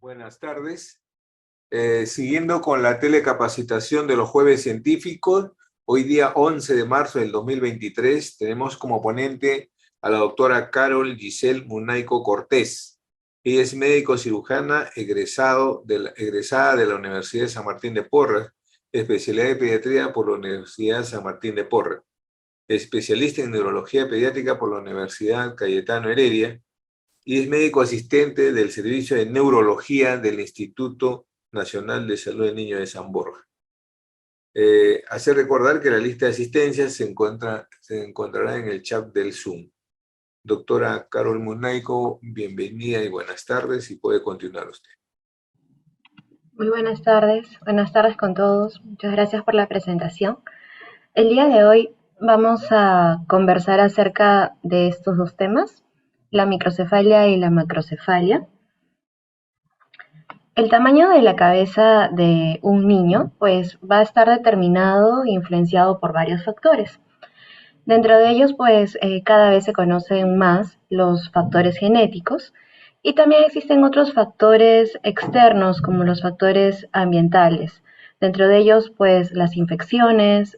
Buenas tardes. Siguiendo con la telecapacitación de los jueves científicos, hoy día 11 de marzo del 2023 tenemos como ponente a la doctora Carol Giselle Munaico Cortés. Ella es médico cirujana egresada de la Universidad de San Martín de Porres, especialidad de pediatría por la Universidad de San Martín de Porres, especialista en neurología pediátrica por la Universidad Cayetano Heredia, y es médico asistente del Servicio de Neurología del Instituto Nacional de Salud del Niño de San Borja. Hacer recordar que la lista de asistencia se encontrará en el chat del Zoom. Doctora Carol Munaico, bienvenida y buenas tardes, y puede continuar usted. Muy buenas tardes con todos. Muchas gracias por la presentación. El día de hoy vamos a conversar acerca de estos dos temas, la microcefalia y la macrocefalia. El tamaño de la cabeza de un niño pues va a estar determinado e influenciado por varios factores. Dentro de ellos pues cada vez se conocen más los factores genéticos y también existen otros factores externos como los factores ambientales. Dentro de ellos pues las infecciones,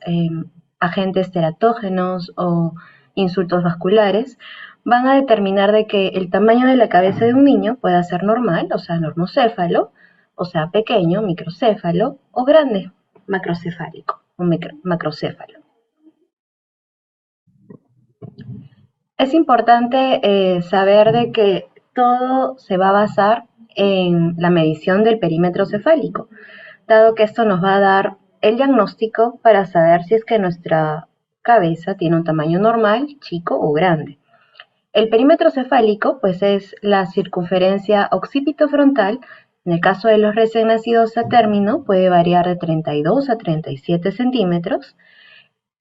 agentes teratógenos o insultos vasculares van a determinar de que el tamaño de la cabeza de un niño pueda ser normal, o sea, normocéfalo, o sea, pequeño, microcéfalo, o grande, macrocefálico o macrocéfalo. Es importante saber de que todo se va a basar en la medición del perímetro cefálico, dado que esto nos va a dar el diagnóstico para saber si es que nuestra cabeza tiene un tamaño normal, chico o grande. El perímetro cefálico pues es la circunferencia occipitofrontal. En el caso de los recién nacidos a término puede variar de 32 a 37 centímetros.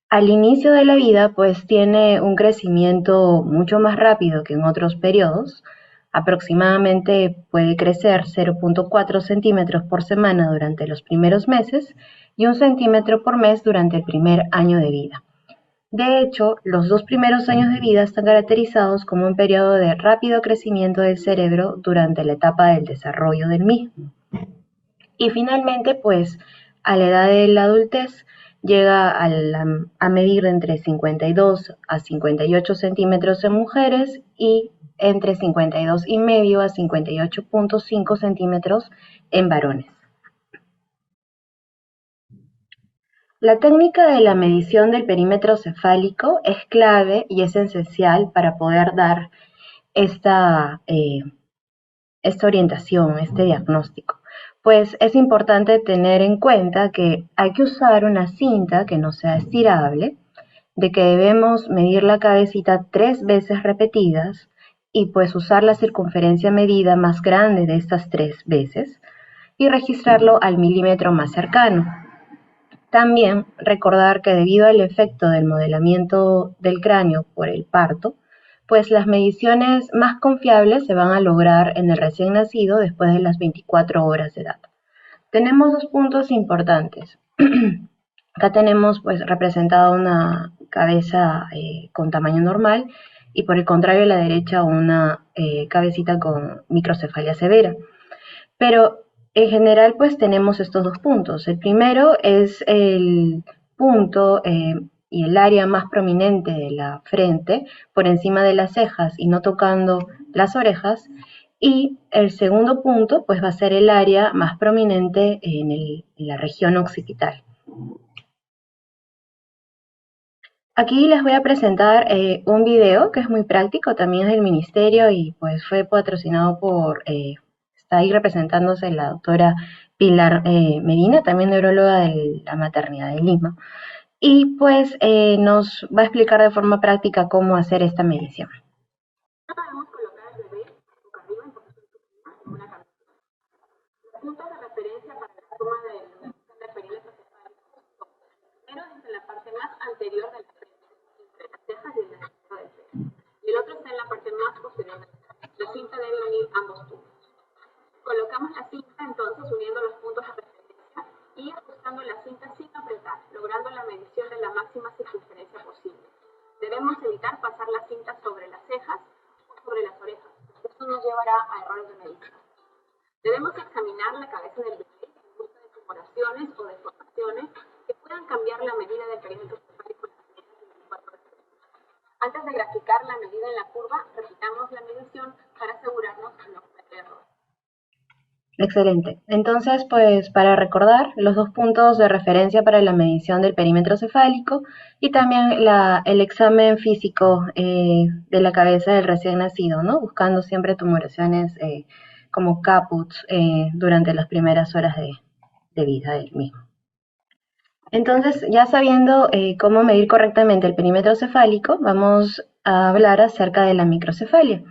Al inicio de la vida pues tiene un crecimiento mucho más rápido que en otros periodos. Aproximadamente puede crecer 0.4 centímetros por semana durante los primeros meses y 1 centímetro por mes durante el primer año de vida. De hecho, los 2 primeros años de vida están caracterizados como un periodo de rápido crecimiento del cerebro durante la etapa del desarrollo del mismo. Y finalmente, pues, a la edad de la adultez llega a medir entre 52 a 58 centímetros en mujeres y entre 52,5 a 58,5 centímetros en varones. La técnica de la medición del perímetro cefálico es clave y es esencial para poder dar esta orientación, este diagnóstico. Pues es importante tener en cuenta que hay que usar una cinta que no sea estirable, de que debemos medir la cabecita 3 veces repetidas y pues usar la circunferencia medida más grande de estas 3 veces y registrarlo al milímetro más cercano. También recordar que debido al efecto del modelamiento del cráneo por el parto, pues las mediciones más confiables se van a lograr en el recién nacido después de las 24 horas de edad. Tenemos 2 puntos importantes. Acá tenemos pues representada una cabeza con tamaño normal y por el contrario a la derecha una cabecita con microcefalia severa. Pero en general, pues tenemos estos 2 puntos. El primero es el punto y el área más prominente de la frente, por encima de las cejas y no tocando las orejas. Y el segundo punto, pues va a ser el área más prominente en la región occipital. Aquí les voy a presentar un video que es muy práctico, también es del ministerio y pues fue patrocinado por... Está ahí representándose la doctora Pilar Medina, también neuróloga de la maternidad de Lima. Y pues nos va a explicar de forma práctica cómo hacer esta medición. Podemos colocar al bebé boca arriba en posición supina en una camilla. Los puntos de referencia para la toma de la medición del perímetro cefálico son primero desde la parte más anterior de la frente, entre las cejas y el centro del pecho. Y el otro está en la parte más posterior del pecho. La cinta debe unir ambos puntos. Colocamos la cinta entonces uniendo los puntos de referencia y ajustando la cinta sin apretar, logrando la medición de la máxima circunferencia posible. Debemos evitar pasar la cinta sobre las cejas o sobre las orejas. Esto nos llevará a errores de medición. Debemos hagamos la medición para asegurarnos de no cometer errores. Excelente. Entonces, pues para recordar los dos puntos de referencia para la medición del perímetro cefálico y también el examen físico de la cabeza del recién nacido, ¿no? Buscando siempre tumoraciones como caputs durante las primeras horas de vida del mismo. Entonces, ya sabiendo cómo medir correctamente el perímetro cefálico, vamos a hablar acerca de la microcefalia.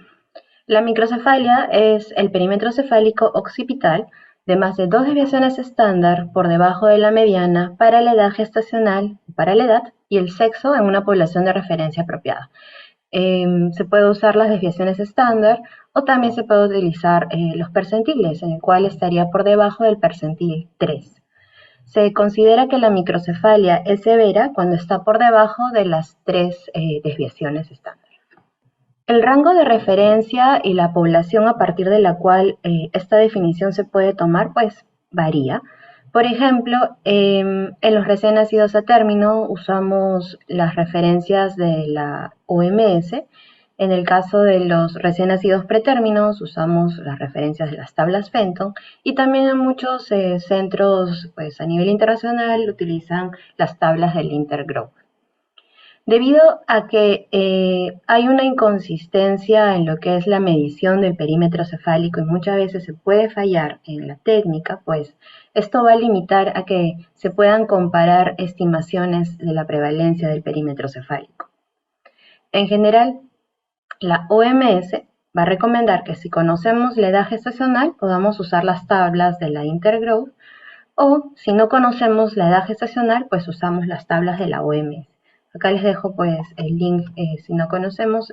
La microcefalia es el perímetro cefálico occipital de más de 2 desviaciones estándar por debajo de la mediana para la edad gestacional, para la edad y el sexo en una población de referencia apropiada. Se puede usar las desviaciones estándar o también se puede utilizar los percentiles, en el cual estaría por debajo del percentil 3. Se considera que la microcefalia es severa cuando está por debajo de las 3 desviaciones estándar. El rango de referencia y la población a partir de la cual esta definición se puede tomar, pues varía. Por ejemplo, en los recién nacidos a término usamos las referencias de la OMS. En el caso de los recién nacidos pretérminos usamos las referencias de las tablas Fenton y también en muchos centros pues, a nivel internacional utilizan las tablas del Intergrowth. Debido a que hay una inconsistencia en lo que es la medición del perímetro cefálico y muchas veces se puede fallar en la técnica, pues esto va a limitar a que se puedan comparar estimaciones de la prevalencia del perímetro cefálico. En general, la OMS va a recomendar que si conocemos la edad gestacional podamos usar las tablas de la Intergrowth o si no conocemos la edad gestacional, pues usamos las tablas de la OMS. Acá les dejo pues el link si no conocemos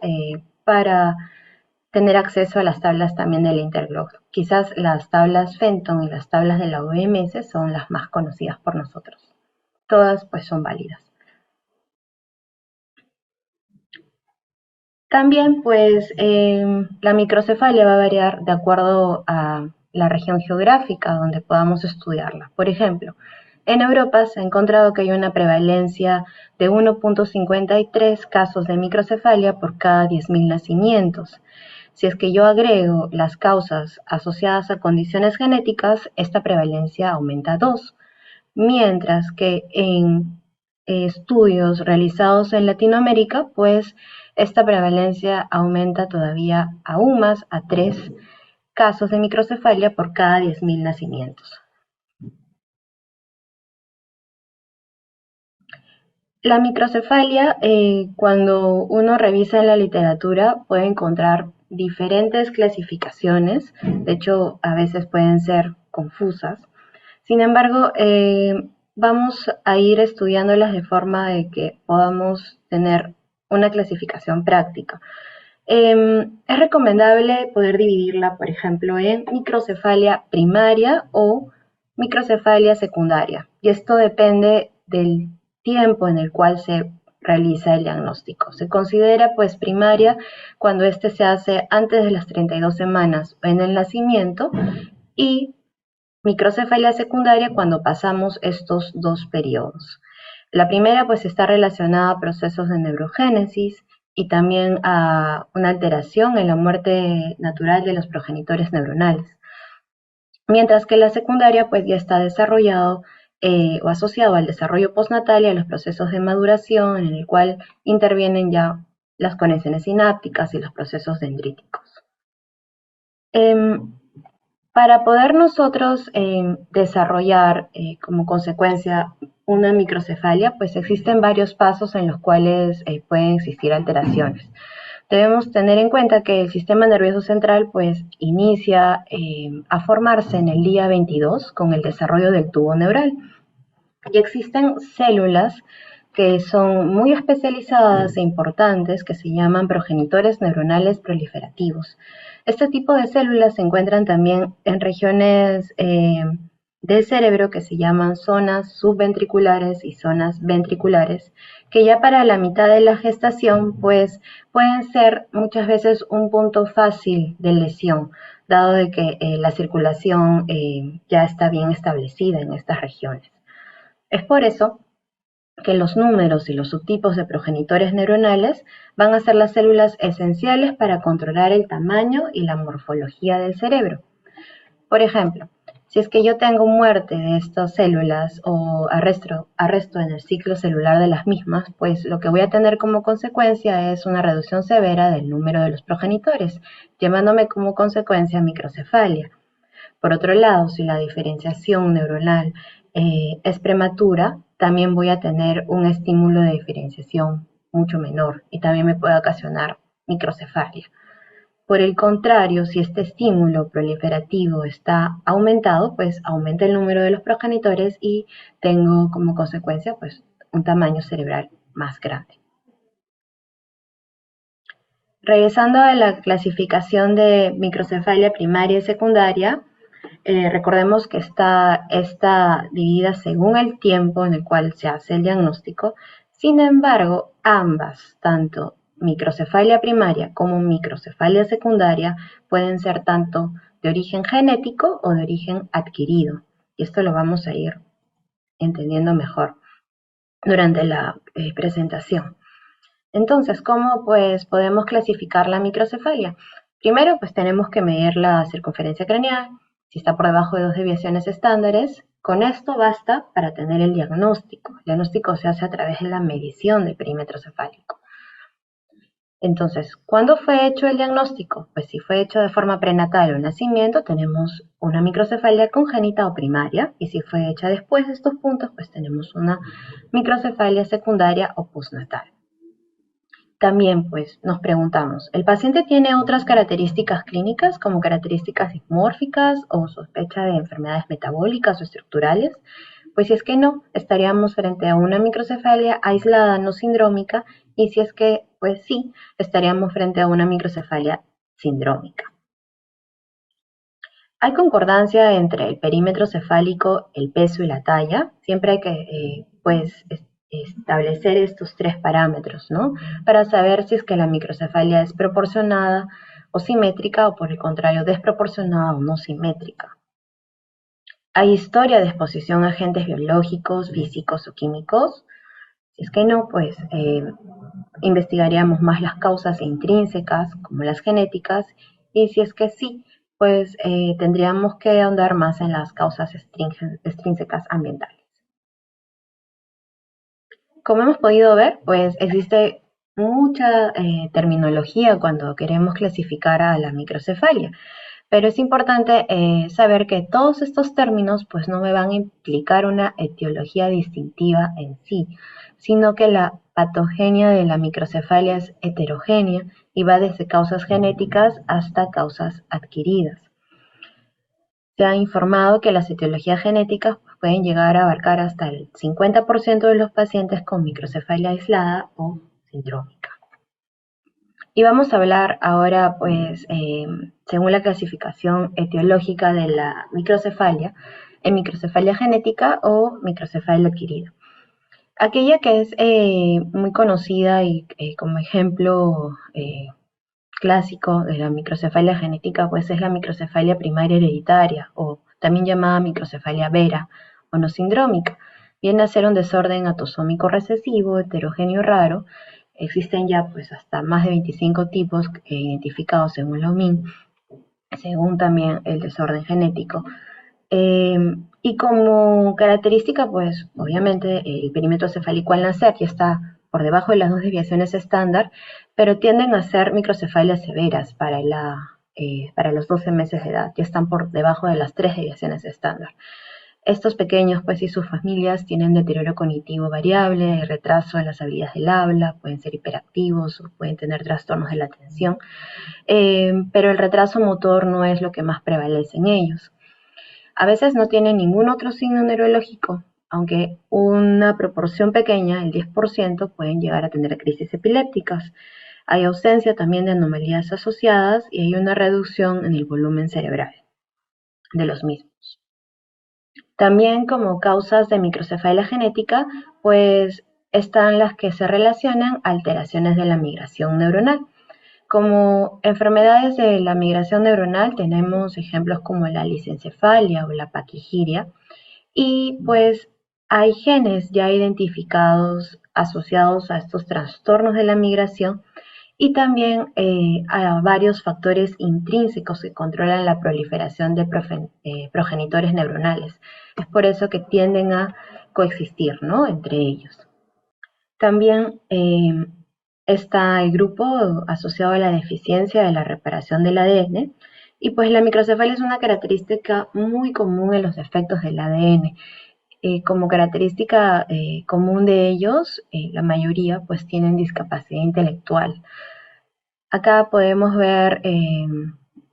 para tener acceso a las tablas también del Intergrowth. Quizás las tablas Fenton y las tablas de la OMS son las más conocidas por nosotros. Todas pues son válidas. También pues la microcefalia va a variar de acuerdo a la región geográfica donde podamos estudiarla. Por ejemplo, en Europa se ha encontrado que hay una prevalencia de 1.53 casos de microcefalia por cada 10.000 nacimientos. Si es que yo agrego las causas asociadas a condiciones genéticas, esta prevalencia aumenta a 2, mientras que en estudios realizados en Latinoamérica, pues esta prevalencia aumenta todavía aún más a 3 casos de microcefalia por cada 10.000 nacimientos. La microcefalia, cuando uno revisa en la literatura, puede encontrar diferentes clasificaciones, de hecho a veces pueden ser confusas. Sin embargo, vamos a ir estudiándolas de forma de que podamos tener una clasificación práctica. Es recomendable poder dividirla, por ejemplo, en microcefalia primaria o microcefalia secundaria, y esto depende del tiempo en el cual se realiza el diagnóstico. Se considera pues primaria cuando este se hace antes de las 32 semanas o en el nacimiento y microcefalia secundaria cuando pasamos estos dos periodos. La primera pues está relacionada a procesos de neurogénesis y también a una alteración en la muerte natural de los progenitores neuronales. Mientras que la secundaria pues ya está desarrollado o asociado al desarrollo postnatal y a los procesos de maduración en el cual intervienen ya las conexiones sinápticas y los procesos dendríticos. Para poder nosotros desarrollar como consecuencia una microcefalia, pues existen varios pasos en los cuales pueden existir alteraciones. Debemos tener en cuenta que el sistema nervioso central pues inicia a formarse en el día 22 con el desarrollo del tubo neural. Y existen células que son muy especializadas e importantes que se llaman progenitores neuronales proliferativos. Este tipo de células se encuentran también en regiones del cerebro que se llaman zonas subventriculares y zonas ventriculares, que ya para la mitad de la gestación pues pueden ser muchas veces un punto fácil de lesión, dado de que la circulación ya está bien establecida en estas regiones. Es por eso que los números y los subtipos de progenitores neuronales van a ser las células esenciales para controlar el tamaño y la morfología del cerebro. Por ejemplo, si es que yo tengo muerte de estas células o arresto en el ciclo celular de las mismas, pues lo que voy a tener como consecuencia es una reducción severa del número de los progenitores, llevándome como consecuencia microcefalia. Por otro lado, si la diferenciación neuronal es prematura, también voy a tener un estímulo de diferenciación mucho menor y también me puede ocasionar microcefalia. Por el contrario, si este estímulo proliferativo está aumentado, pues aumenta el número de los progenitores y tengo como consecuencia pues un tamaño cerebral más grande. Regresando a la clasificación de microcefalia primaria y secundaria, recordemos que está dividida según el tiempo en el cual se hace el diagnóstico. Sin embargo, ambas, tanto microcefalia primaria como microcefalia secundaria, pueden ser tanto de origen genético o de origen adquirido. Y esto lo vamos a ir entendiendo mejor durante la presentación. Entonces, ¿cómo pues podemos clasificar la microcefalia? Primero, pues tenemos que medir la circunferencia craneal. Si está por debajo de 2 desviaciones estándares, con esto basta para tener el diagnóstico. El diagnóstico se hace a través de la medición del perímetro cefálico. Entonces, ¿cuándo fue hecho el diagnóstico? Pues si fue hecho de forma prenatal o nacimiento, tenemos una microcefalia congénita o primaria, y si fue hecha después de estos puntos, pues tenemos una microcefalia secundaria o postnatal. También, pues, nos preguntamos, ¿el paciente tiene otras características clínicas como características dismórficas o sospecha de enfermedades metabólicas o estructurales? Pues si es que no, estaríamos frente a una microcefalia aislada no sindrómica, y si es que, pues sí, estaríamos frente a una microcefalia sindrómica. Hay concordancia entre el perímetro cefálico, el peso y la talla. Siempre hay que, pues, establecer estos 3 parámetros, ¿no? Para saber si es que la microcefalia es proporcionada o simétrica, o por el contrario, desproporcionada o no simétrica. ¿Hay historia de exposición a agentes biológicos, físicos o químicos? Si es que no, pues investigaríamos más las causas intrínsecas, como las genéticas, y si es que sí, pues tendríamos que ahondar más en las causas extrínsecas ambientales. Como hemos podido ver, pues existe mucha terminología cuando queremos clasificar a la microcefalia, pero es importante saber que todos estos términos pues no me van a implicar una etiología distintiva en sí, sino que la patogenia de la microcefalia es heterogénea y va desde causas genéticas hasta causas adquiridas. Se ha informado que las etiologías genéticas pueden llegar a abarcar hasta el 50% de los pacientes con microcefalia aislada o sindrómica. Y vamos a hablar ahora, pues, según la clasificación etiológica de la microcefalia, en microcefalia genética o microcefalia adquirida. Aquella que es muy conocida y como ejemplo clásico de la microcefalia genética, pues es la microcefalia primaria hereditaria, o también llamada microcefalia vera o no sindrómica. Viene a ser un desorden autosómico recesivo, heterogéneo raro. Existen ya pues hasta más de 25 tipos identificados según la UMIN, según también el desorden genético. Y como característica, pues obviamente el perímetro cefálico al nacer ya está por debajo de las 2 desviaciones estándar, pero tienden a ser microcefalias severas para los 12 meses de edad, ya están por debajo de las 3 desviaciones estándar. Estos pequeños, pues, y sus familias tienen deterioro cognitivo variable, retraso en las habilidades del habla, pueden ser hiperactivos o pueden tener trastornos de la atención, pero el retraso motor no es lo que más prevalece en ellos. A veces no tienen ningún otro signo neurológico, aunque una proporción pequeña, el 10%, pueden llegar a tener crisis epilépticas. Hay ausencia también de anomalías asociadas y hay una reducción en el volumen cerebral de los mismos. También como causas de microcefalia genética, pues están las que se relacionan a alteraciones de la migración neuronal. Como enfermedades de la migración neuronal tenemos ejemplos como la lisencefalia o la paquigiria, y pues Hay genes ya identificados asociados a estos trastornos de la migración y también a varios factores intrínsecos que controlan la proliferación de progenitores neuronales. Es por eso que tienden a coexistir, ¿no?, entre ellos. También está el grupo asociado a la deficiencia de la reparación del ADN, y pues la microcefalia es una característica muy común en los defectos del ADN. Como característica común de ellos, la mayoría pues tienen discapacidad intelectual. Acá podemos ver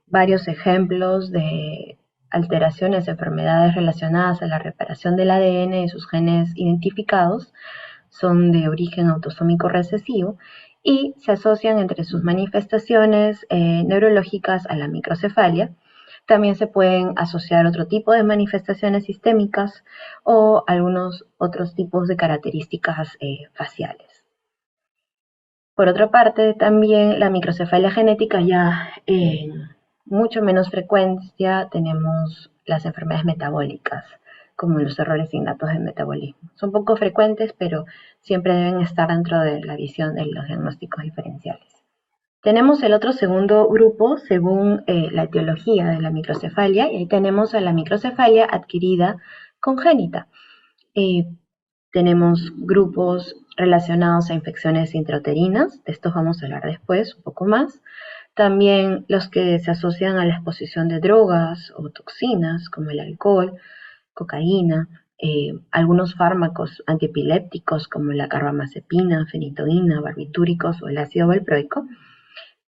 varios ejemplos de alteraciones, enfermedades relacionadas a la reparación del ADN de sus genes identificados. Son de origen autosómico recesivo y se asocian entre sus manifestaciones neurológicas a la microcefalia. También se pueden asociar otro tipo de manifestaciones sistémicas o algunos otros tipos de características faciales. Por otra parte, también la microcefalia genética ya en mucho menos frecuencia tenemos las enfermedades metabólicas, como los errores innatos del metabolismo. Son poco frecuentes, pero siempre deben estar dentro de la visión de los diagnósticos diferenciales. Tenemos el otro segundo grupo según la etiología de la microcefalia, y ahí tenemos a la microcefalia adquirida congénita. Tenemos grupos relacionados a infecciones intrauterinas, de estos vamos a hablar después un poco más. También los que se asocian a la exposición de drogas o toxinas, como el alcohol, cocaína, algunos fármacos antiepilépticos como la carbamazepina, fenitoína, barbitúricos o el ácido valproico.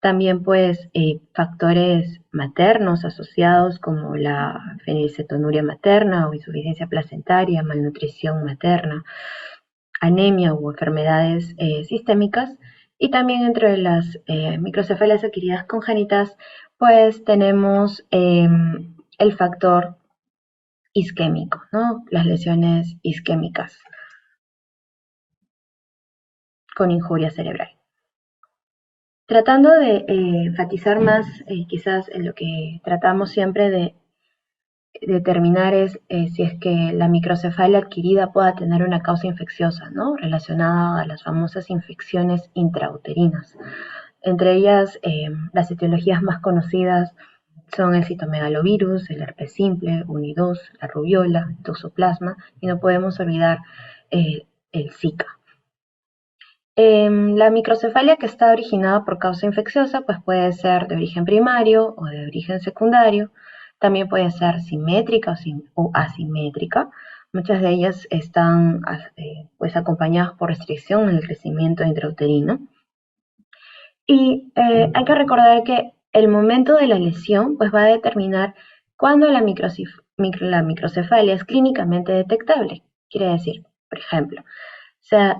También pues factores maternos asociados como la fenilcetonuria materna o insuficiencia placentaria, malnutrición materna, anemia u enfermedades sistémicas. Y también entre las microcefalias adquiridas congénitas pues tenemos el factor isquémico, ¿no?, las lesiones isquémicas con injuria cerebral. Tratando de enfatizar más, quizás en lo que tratamos siempre de determinar es si es que la microcefalia adquirida pueda tener una causa infecciosa, ¿no?, relacionada a las famosas infecciones intrauterinas. Entre ellas, las etiologías más conocidas son el citomegalovirus, el herpes simple, UNI2, la rubiola, el toxoplasma, y no podemos olvidar el Zika. La microcefalia que está originada por causa infecciosa pues puede ser de origen primario o de origen secundario. También puede ser simétrica o asimétrica. Muchas de ellas están pues acompañadas por restricción en el crecimiento intrauterino. Y hay que recordar que el momento de la lesión pues va a determinar cuándo la microcefalia es clínicamente detectable. Quiere decir, por ejemplo,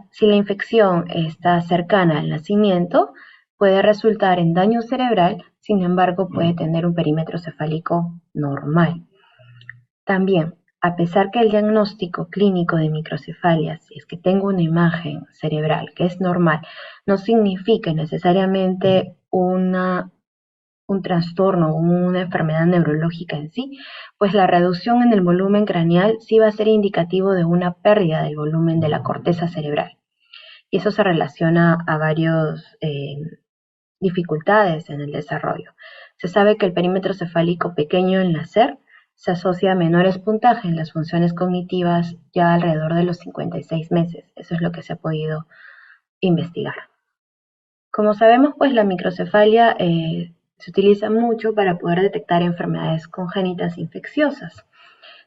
si la infección está cercana al nacimiento, puede resultar en daño cerebral, sin embargo puede tener un perímetro cefálico normal. También, a pesar que el diagnóstico clínico de microcefalia, si es que tengo una imagen cerebral que es normal, no significa necesariamente un trastorno o una enfermedad neurológica en sí, pues la reducción en el volumen craneal sí va a ser indicativo de una pérdida del volumen de la corteza cerebral. Y eso se relaciona a varias dificultades en el desarrollo. Se sabe que el perímetro cefálico pequeño al nacer se asocia a menores puntajes en las funciones cognitivas ya alrededor de los 56 meses. Eso es lo que se ha podido investigar. Como sabemos, pues la microcefalia se utiliza mucho para poder detectar enfermedades congénitas infecciosas.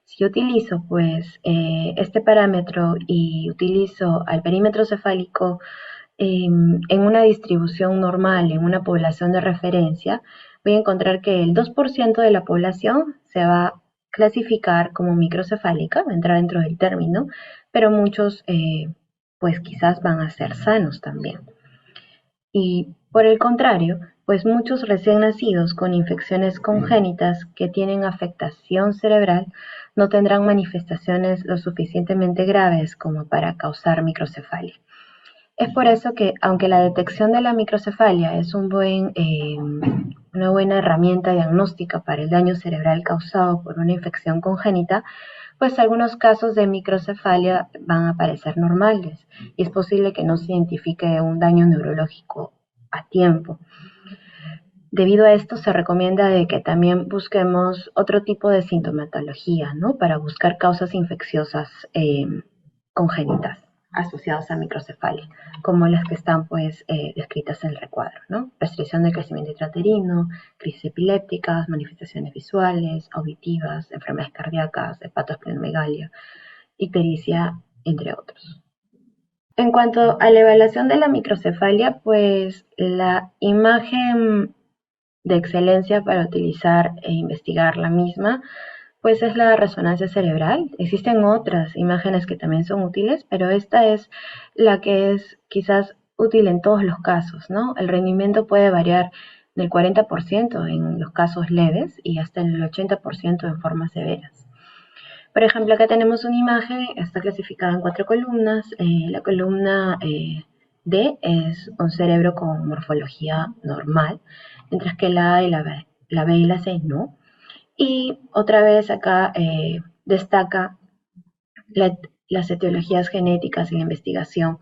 Si yo utilizo pues este parámetro y utilizo al perímetro cefálico en una distribución normal, en una población de referencia, voy a encontrar que el 2% de la población se va a clasificar como microcefálica, va a entrar dentro del término, pero muchos pues quizás van a ser sanos también. Y por el contrario, pues muchos recién nacidos con infecciones congénitas que tienen afectación cerebral no tendrán manifestaciones lo suficientemente graves como para causar microcefalia. Es por eso que, aunque la detección de la microcefalia es una buena herramienta diagnóstica para el daño cerebral causado por una infección congénita, pues algunos casos de microcefalia van a parecer normales y es posible que no se identifique un daño neurológico a tiempo. Debido a esto se recomienda de que también busquemos otro tipo de sintomatología, ¿no? Para buscar causas infecciosas congénitas asociadas a microcefalia, como las que están pues descritas en el recuadro, ¿no? Restricción del crecimiento intrauterino, crisis epilépticas, manifestaciones visuales, auditivas, enfermedades cardíacas, hepatosplenomegalia, ictericia, entre otros. En cuanto a la evaluación de la microcefalia, pues la imagen de excelencia para utilizar e investigar la misma, pues es la resonancia cerebral. Existen otras imágenes que también son útiles, pero esta es la que es quizás útil en todos los casos, ¿no? El rendimiento puede variar del 40% en los casos leves y hasta el 80% en formas severas. Por ejemplo, acá tenemos una imagen, está clasificada en 4 columnas. La columna D es un cerebro con morfología normal, mientras que la A y la B y la C no. Y otra vez acá destaca las etiologías genéticas y la investigación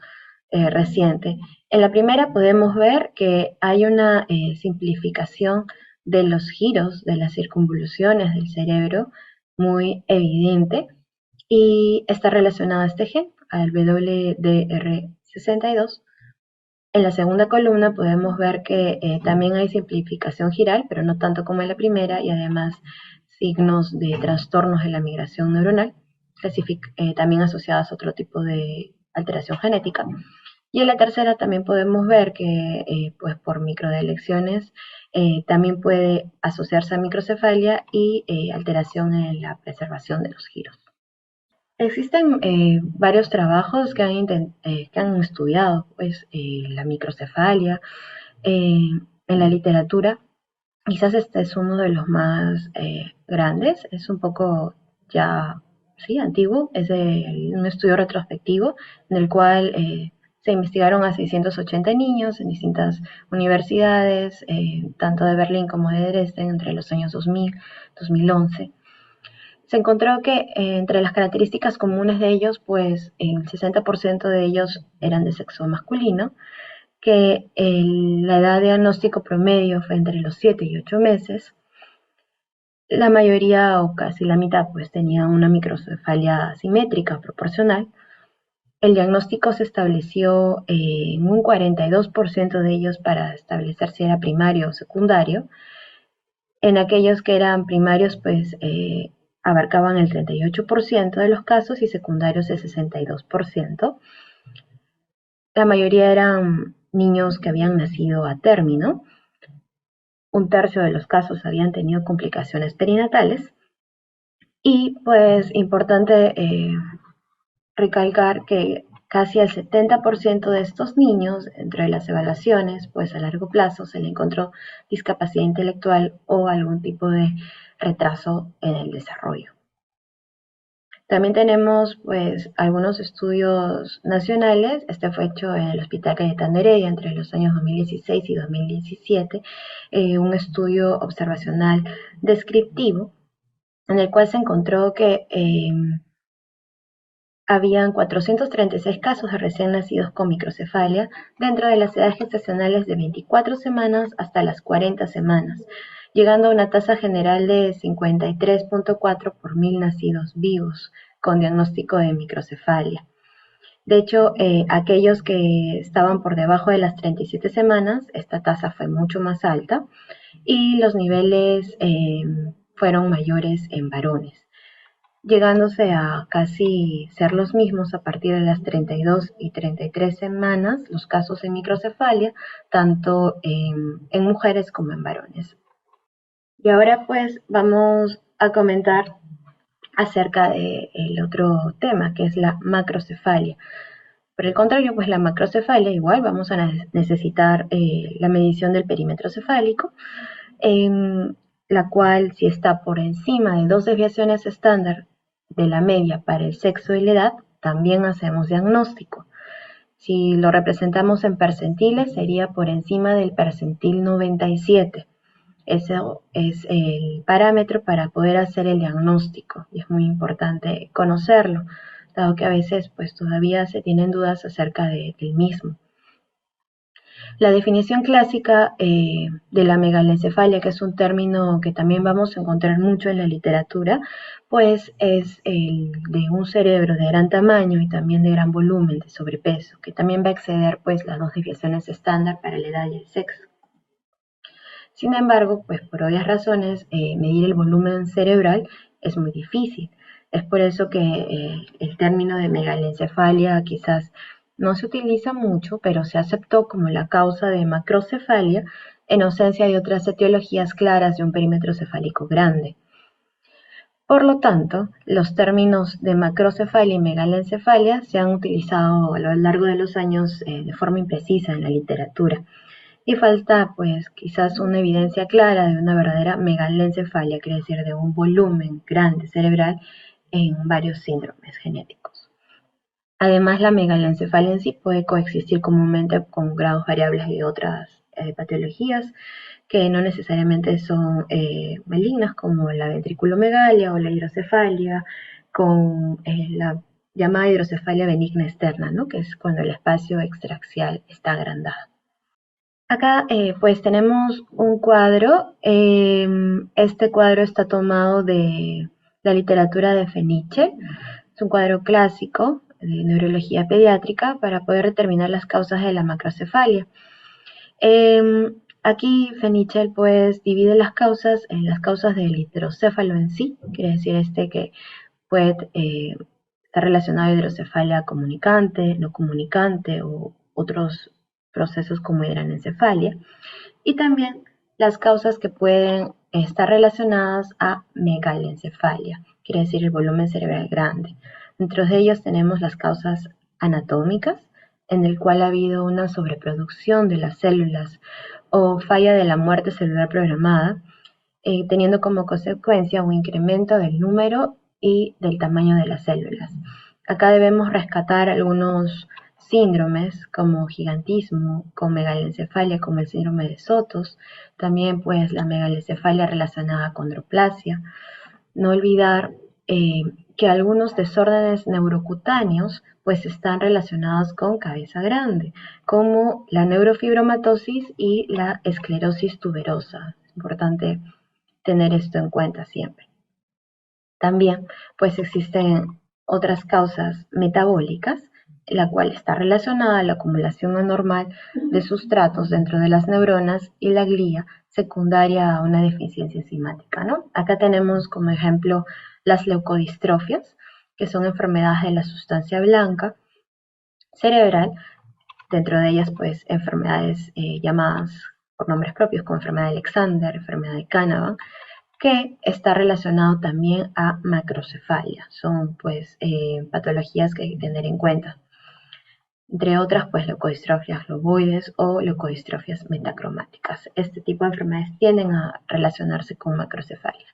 reciente. En la primera podemos ver que hay una simplificación de los giros de las circunvoluciones del cerebro muy evidente y está relacionado a este gen, al WDR62. En la segunda columna podemos ver que también hay simplificación giral, pero no tanto como en la primera, y además signos de trastornos de la migración neuronal, también asociados a otro tipo de alteración genética. Y en la tercera también podemos ver que pues por microdelecciones también puede asociarse a microcefalia y alteración en la preservación de los giros. Existen varios trabajos que han estudiado pues, la microcefalia en la literatura. Quizás este es uno de los más grandes, es un poco ya sí, antiguo, es un estudio retrospectivo en el cual se investigaron a 680 niños en distintas universidades, tanto de Berlín como de Dresden, entre los años 2000 y 2011. Se encontró que entre las características comunes de ellos, pues el 60% de ellos eran de sexo masculino, que la edad de diagnóstico promedio fue entre los 7 y 8 meses. La mayoría o casi la mitad pues tenía una microcefalia simétrica proporcional. El diagnóstico se estableció en un 42% de ellos para establecer si era primario o secundario. En aquellos que eran primarios pues abarcaban el 38% de los casos y secundarios el 62%. La mayoría eran niños que habían nacido a término. Un tercio de los casos habían tenido complicaciones perinatales. Y pues importante recalcar que casi el 70% de estos niños, entre las evaluaciones, pues a largo plazo se le encontró discapacidad intelectual o algún tipo de retraso en el desarrollo. También tenemos pues algunos estudios nacionales. Este fue hecho en el Hospital Cayetano Heredia entre los años 2016 y 2017, un estudio observacional descriptivo en el cual se encontró que habían 436 casos de recién nacidos con microcefalia dentro de las edades gestacionales de 24 semanas hasta las 40 semanas, llegando a una tasa general de 53.4 por 1000 nacidos vivos con diagnóstico de microcefalia. De hecho, aquellos que estaban por debajo de las 37 semanas, esta tasa fue mucho más alta y los niveles fueron mayores en varones, llegándose a casi ser los mismos a partir de las 32 y 33 semanas, los casos de microcefalia, tanto en mujeres como en varones. Y ahora pues vamos a comentar acerca del otro tema, que es la macrocefalia. Por el contrario, pues la macrocefalia igual vamos a necesitar la medición del perímetro cefálico, la cual si está por encima de 2 desviaciones estándar de la media para el sexo y la edad, también hacemos diagnóstico. Si lo representamos en percentiles, sería por encima del percentil 97. Eso es el parámetro para poder hacer el diagnóstico y es muy importante conocerlo, dado que a veces pues todavía se tienen dudas acerca del mismo. La definición clásica de la megalencefalia, que es un término que también vamos a encontrar mucho en la literatura, pues es el de un cerebro de gran tamaño y también de gran volumen, de sobrepeso, que también va a exceder pues las dos desviaciones estándar para la edad y el sexo. Sin embargo, pues por obvias razones, medir el volumen cerebral es muy difícil. Es por eso que el término de megalencefalia quizás no se utiliza mucho, pero se aceptó como la causa de macrocefalia en ausencia de otras etiologías claras de un perímetro cefálico grande. Por lo tanto, los términos de macrocefalia y megalencefalia se han utilizado a lo largo de los años de forma imprecisa en la literatura. Y falta, pues, quizás una evidencia clara de una verdadera megalencefalia, quiere decir de un volumen grande cerebral en varios síndromes genéticos. Además, la megalencefalia en sí puede coexistir comúnmente con grados variables de otras patologías que no necesariamente son malignas, como la ventriculomegalia o la hidrocefalia, con la llamada hidrocefalia benigna externa, ¿no? Que es cuando el espacio extraaxial está agrandado. Acá pues tenemos un cuadro, este cuadro está tomado de la literatura de Feniche, es un cuadro clásico de neurología pediátrica para poder determinar las causas de la macrocefalia. Aquí Fenichel pues divide las causas en las causas del hidrocéfalo en sí, quiere decir que puede estar relacionado a hidrocefalia comunicante, no comunicante o otros procesos como hidranencefalia, y también las causas que pueden estar relacionadas a megalencefalia, quiere decir el volumen cerebral grande. Dentro de ellas tenemos las causas anatómicas, en el cual ha habido una sobreproducción de las células o falla de la muerte celular programada, teniendo como consecuencia un incremento del número y del tamaño de las células. Acá debemos rescatar algunos síndromes como gigantismo, con megalencefalia como el síndrome de Sotos, también pues la megalencefalia relacionada con condroplasia. No olvidar que algunos desórdenes neurocutáneos pues están relacionados con cabeza grande, como la neurofibromatosis y la esclerosis tuberosa. Es importante tener esto en cuenta siempre. También pues existen otras causas metabólicas, la cual está relacionada a la acumulación anormal de sustratos dentro de las neuronas y la glía secundaria a una deficiencia enzimática, ¿no? Acá tenemos como ejemplo las leucodistrofias, que son enfermedades de la sustancia blanca cerebral, dentro de ellas pues enfermedades llamadas por nombres propios como enfermedad de Alexander, enfermedad de Canavan, que está relacionado también a macrocefalia. Son pues patologías que hay que tener en cuenta. Entre otras, pues leucodistrofias loboides o leucodistrofias metacromáticas. Este tipo de enfermedades tienden a relacionarse con macrocefalia.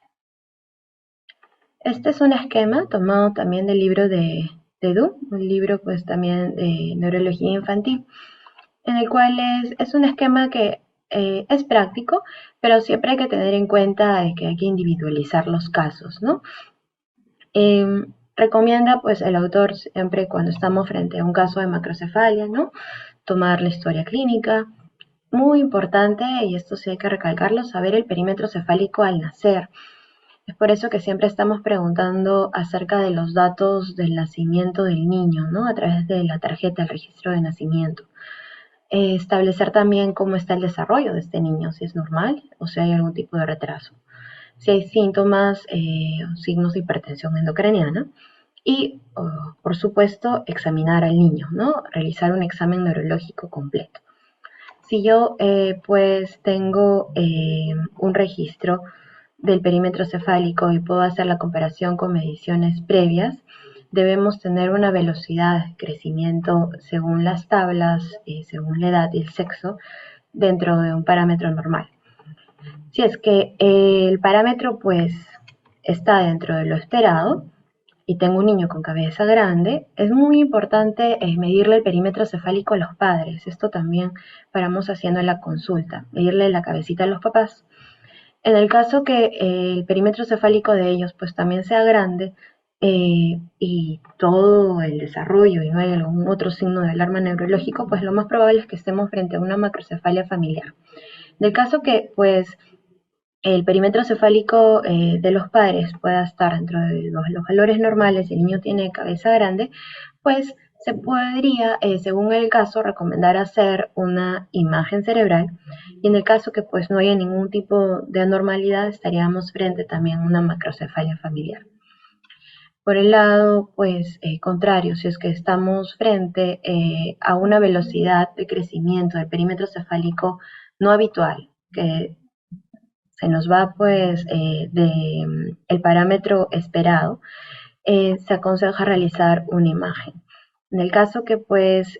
Este es un esquema tomado también del libro de Du, un libro pues también de neurología infantil, en el cual es un esquema que es práctico, pero siempre hay que tener en cuenta que hay que individualizar los casos, ¿no? Recomienda pues el autor siempre cuando estamos frente a un caso de macrocefalia, ¿no? Tomar la historia clínica. Muy importante, y esto sí hay que recalcarlo, saber el perímetro cefálico al nacer. Es por eso que siempre estamos preguntando acerca de los datos del nacimiento del niño, ¿no? A través de la tarjeta, el registro de nacimiento. Establecer también cómo está el desarrollo de este niño, si es normal o si hay algún tipo de retraso. Si hay síntomas o signos de hipertensión endocraniana. Y, por supuesto, examinar al niño, ¿no? Realizar un examen neurológico completo. Si yo, pues, tengo un registro del perímetro cefálico y puedo hacer la comparación con mediciones previas, debemos tener una velocidad de crecimiento según las tablas, según la edad y el sexo, dentro de un parámetro normal. Si es que el parámetro, pues, está dentro de lo esperado, y tengo un niño con cabeza grande, es muy importante medirle el perímetro cefálico a los padres. Esto también paramos haciendo en la consulta, medirle la cabecita a los papás En el caso que el perímetro cefálico de ellos pues también sea grande y todo el desarrollo y no hay algún otro signo de alarma neurológico, pues lo más probable es que estemos frente a una macrocefalia familiar. En el caso que pues el perímetro cefálico de los padres pueda estar dentro de los valores normales y el niño tiene cabeza grande, pues se podría, según el caso, recomendar hacer una imagen cerebral y en el caso que pues no haya ningún tipo de anormalidad estaríamos frente también a una macrocefalia familiar. Por el lado, pues, contrario, si es que estamos frente a una velocidad de crecimiento del perímetro cefálico no habitual, que se nos va pues el parámetro esperado, se aconseja realizar una imagen. En el caso que pues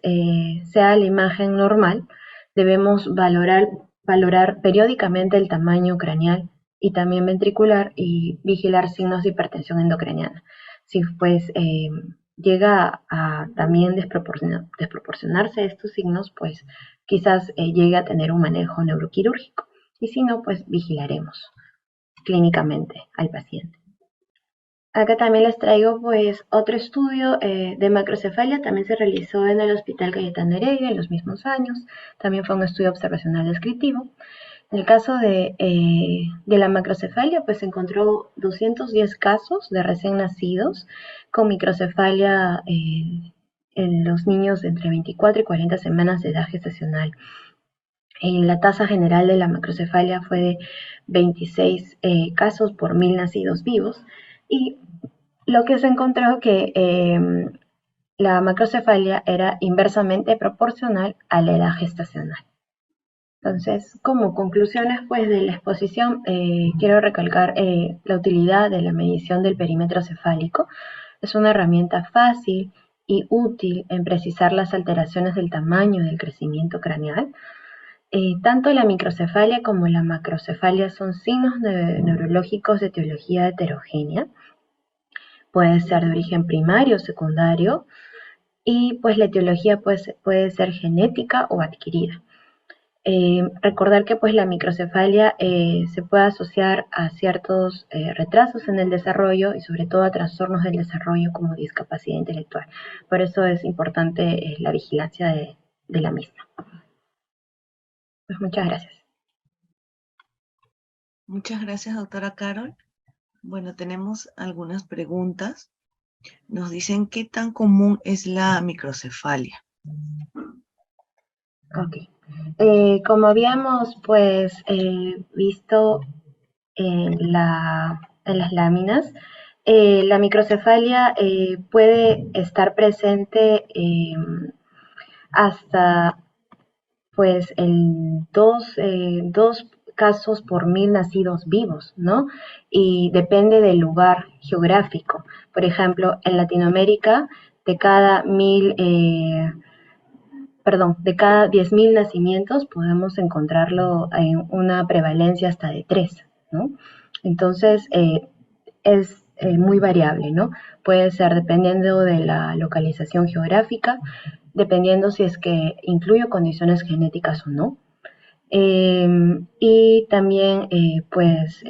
sea la imagen normal, debemos valorar periódicamente el tamaño craneal y también ventricular y vigilar signos de hipertensión endocraniana. Si pues llega a también desproporcionarse estos signos, pues quizás llegue a tener un manejo neuroquirúrgico y si no, pues vigilaremos clínicamente al paciente. Acá también les traigo pues otro estudio de macrocefalia, también se realizó en el Hospital Cayetano Heredia en los mismos años, también fue un estudio observacional descriptivo. En el caso de la macrocefalia, pues se encontró 210 casos de recién nacidos con microcefalia en los niños de entre 24 y 40 semanas de edad gestacional. La tasa general de la macrocefalia fue de 26 casos por 1000 nacidos vivos y lo que se encontró que la macrocefalia era inversamente proporcional a la edad gestacional. Entonces, como conclusiones pues, de la exposición, quiero recalcar la utilidad de la medición del perímetro cefálico. Es una herramienta fácil y útil en precisar las alteraciones del tamaño y del crecimiento craneal. Tanto la microcefalia como la macrocefalia son signos neurológicos de etiología heterogénea. Puede ser de origen primario o secundario y pues la etiología puede ser genética o adquirida. Recordar que pues la microcefalia se puede asociar a ciertos retrasos en el desarrollo y sobre todo a trastornos del desarrollo como discapacidad intelectual. Por eso es importante la vigilancia de la misma. Pues muchas gracias. Muchas gracias, doctora Carol. Bueno, tenemos algunas preguntas. Nos dicen, ¿qué tan común es la microcefalia? Ok. Como habíamos pues visto en las láminas, la microcefalia puede estar presente hasta pues en dos casos por 1000 nacidos vivos, ¿no? Y depende del lugar geográfico. Por ejemplo, en Latinoamérica, de cada 10.000 nacimientos podemos encontrarlo en una prevalencia hasta de 3, ¿no? Entonces, es muy variable, ¿no? Puede ser dependiendo de la localización geográfica, dependiendo si es que incluye condiciones genéticas o no. Y también, pues,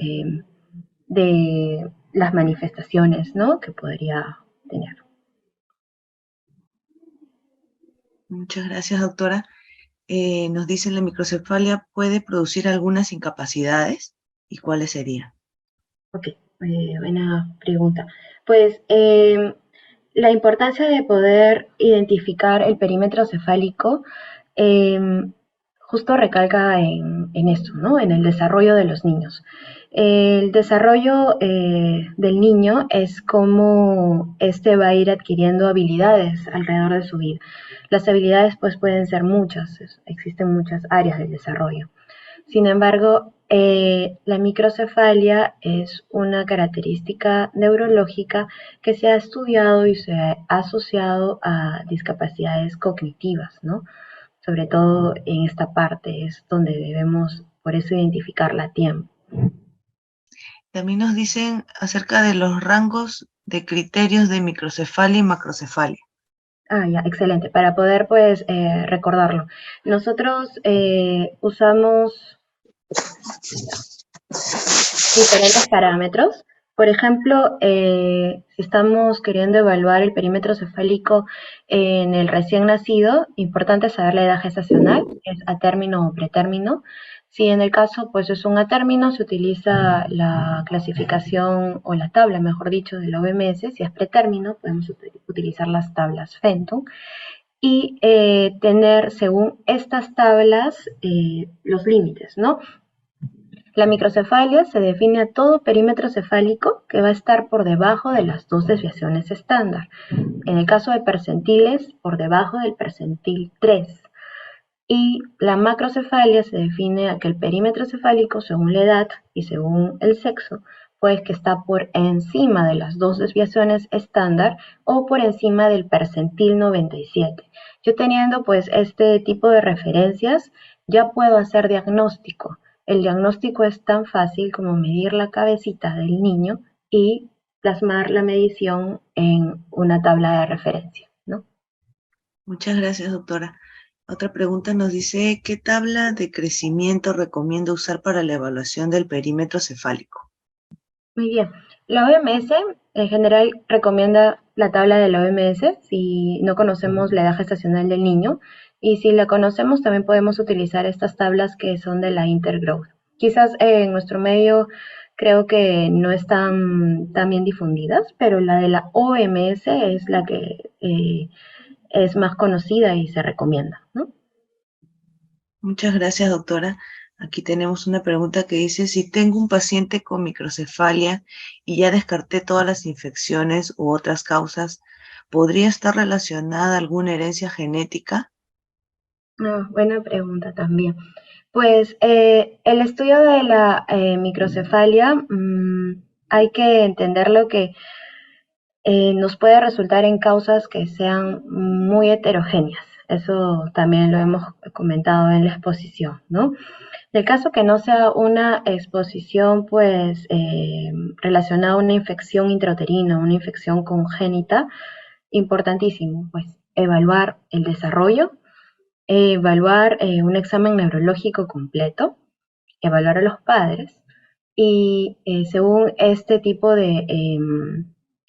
de las manifestaciones, ¿no? Que podría tener. Muchas gracias, doctora. Nos dice, ¿la microcefalia puede producir algunas incapacidades? ¿Y cuáles serían? Ok, buena pregunta. Pues la importancia de poder identificar el perímetro cefálico justo recalca en esto, ¿no? En el desarrollo de los niños. El desarrollo del niño es cómo éste va a ir adquiriendo habilidades alrededor de su vida. Las habilidades pues pueden ser muchas, existen muchas áreas del desarrollo. Sin embargo, la microcefalia es una característica neurológica que se ha estudiado y se ha asociado a discapacidades cognitivas, ¿no? Sobre todo en esta parte es donde debemos, por eso, identificarla a tiempo. También nos dicen acerca de los rangos de criterios de microcefalia y macrocefalia. Ah, ya, excelente. Para poder, pues, recordarlo. Nosotros usamos diferentes parámetros. Por ejemplo, si estamos queriendo evaluar el perímetro cefálico en el recién nacido, importante saber la edad gestacional, es a término o pretérmino. Si en el caso pues es un atérmino, se utiliza la clasificación o la tabla, mejor dicho, de la OMS. Si es pretérmino, podemos utilizar las tablas Fenton y tener según estas tablas los límites, ¿no? La microcefalia se define a todo perímetro cefálico que va a estar por debajo de las dos desviaciones estándar. En el caso de percentiles, por debajo del percentil 3. Y la macrocefalia se define a aquel perímetro cefálico según la edad y según el sexo, pues que está por encima de las dos desviaciones estándar o por encima del percentil 97. Yo teniendo pues este tipo de referencias, ya puedo hacer diagnóstico. El diagnóstico es tan fácil como medir la cabecita del niño y plasmar la medición en una tabla de referencia, ¿no? Muchas gracias, doctora. Otra pregunta nos dice, ¿qué tabla de crecimiento recomienda usar para la evaluación del perímetro cefálico? Muy bien. La OMS en general recomienda la tabla de la OMS si no conocemos la edad gestacional del niño, y si la conocemos también podemos utilizar estas tablas que son de la Intergrowth. Quizás en nuestro medio creo que no están tan bien difundidas, pero la de la OMS es la que es más conocida y se recomienda, ¿no? Muchas gracias, doctora. Aquí tenemos una pregunta que dice, si tengo un paciente con microcefalia y ya descarté todas las infecciones u otras causas, ¿podría estar relacionada alguna herencia genética? Buena pregunta también. Pues el estudio de la microcefalia, hay que entenderlo que nos puede resultar en causas que sean muy heterogéneas. Eso también lo hemos comentado en la exposición, ¿no? En el caso que no sea una exposición, pues, relacionada a una infección intrauterina, una infección congénita, importantísimo, pues, evaluar el desarrollo, evaluar un examen neurológico completo, evaluar a los padres y según este tipo de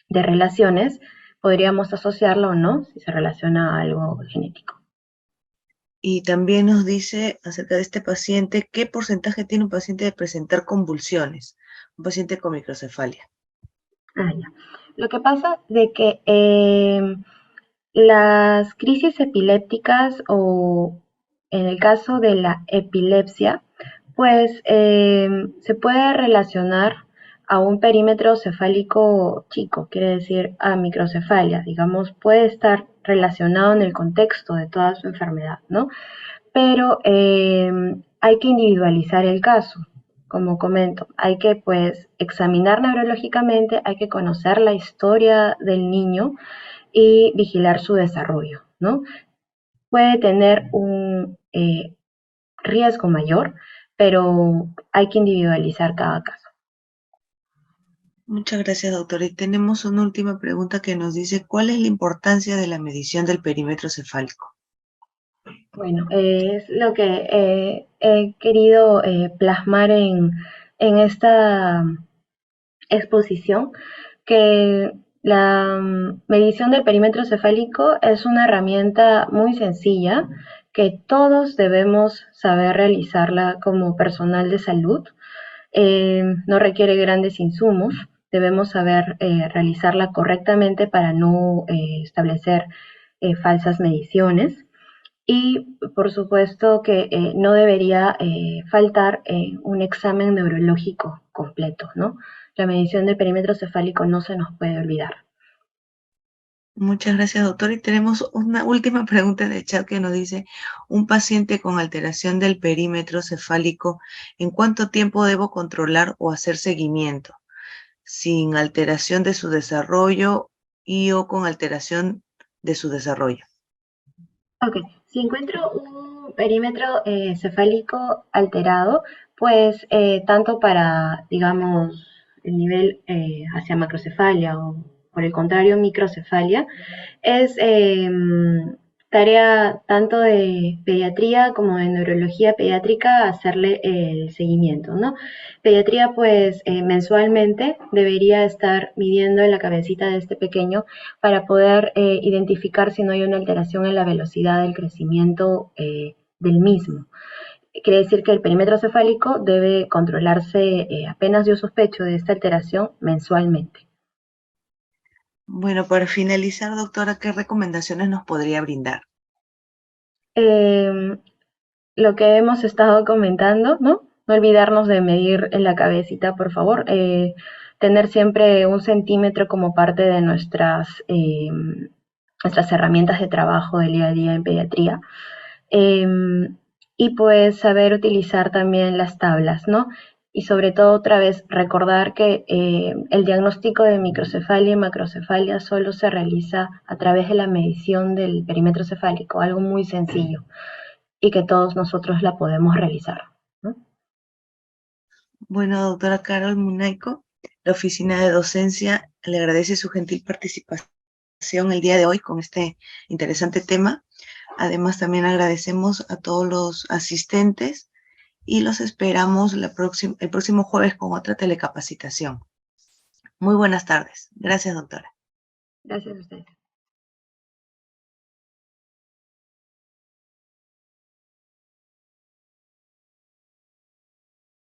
relaciones podríamos asociarlo o no si se relaciona a algo genético. Y también nos dice acerca de este paciente, ¿qué porcentaje tiene un paciente de presentar convulsiones? Un paciente con microcefalia. Ya. Lo que pasa de que las crisis epilépticas o en el caso de la epilepsia, pues se puede relacionar a un perímetro cefálico chico, quiere decir a microcefalia, digamos, puede estar relacionado en el contexto de toda su enfermedad, ¿no? Pero hay que individualizar el caso, como comento, hay que pues examinar neurológicamente, hay que conocer la historia del niño y vigilar su desarrollo, ¿no? Puede tener un riesgo mayor, pero hay que individualizar cada caso. Muchas gracias, doctora. Y tenemos una última pregunta que nos dice, ¿cuál es la importancia de la medición del perímetro cefálico? Bueno, es lo que he querido plasmar en esta exposición, que la medición del perímetro cefálico es una herramienta muy sencilla que todos debemos saber realizarla como personal de salud. No requiere grandes insumos, debemos saber realizarla correctamente para no establecer falsas mediciones. Y por supuesto que no debería faltar un examen neurológico completo, ¿no? La medición del perímetro cefálico no se nos puede olvidar. Muchas gracias, doctor. Y tenemos una última pregunta en el chat que nos dice, un paciente con alteración del perímetro cefálico, ¿en cuánto tiempo debo controlar o hacer seguimiento? Sin alteración de su desarrollo y o con alteración de su desarrollo. Ok, si encuentro un perímetro cefálico alterado, pues tanto para, digamos, el nivel hacia macrocefalia o por el contrario microcefalia, es tarea tanto de pediatría como de neurología pediátrica hacerle el seguimiento, ¿no? Pediatría pues mensualmente debería estar midiendo en la cabecita de este pequeño para poder identificar si no hay una alteración en la velocidad del crecimiento del mismo. Quiere decir que el perímetro cefálico debe controlarse apenas yo sospecho de esta alteración mensualmente. Bueno, para finalizar, doctora, ¿qué recomendaciones nos podría brindar? Lo que hemos estado comentando, ¿no? No olvidarnos de medir en la cabecita, por favor. Tener siempre 1 centímetro como parte de nuestras herramientas de trabajo del día a día en pediatría. Y pues saber utilizar también las tablas, ¿no? Y sobre todo otra vez recordar que el diagnóstico de microcefalia y macrocefalia solo se realiza a través de la medición del perímetro cefálico, algo muy sencillo y que todos nosotros la podemos realizar, ¿no? Bueno, doctora Carol Munaico, la Oficina de Docencia le agradece su gentil participación el día de hoy con este interesante tema. Además, también agradecemos a todos los asistentes y los esperamos el próximo jueves con otra telecapacitación. Muy buenas tardes. Gracias, doctora. Gracias a ustedes.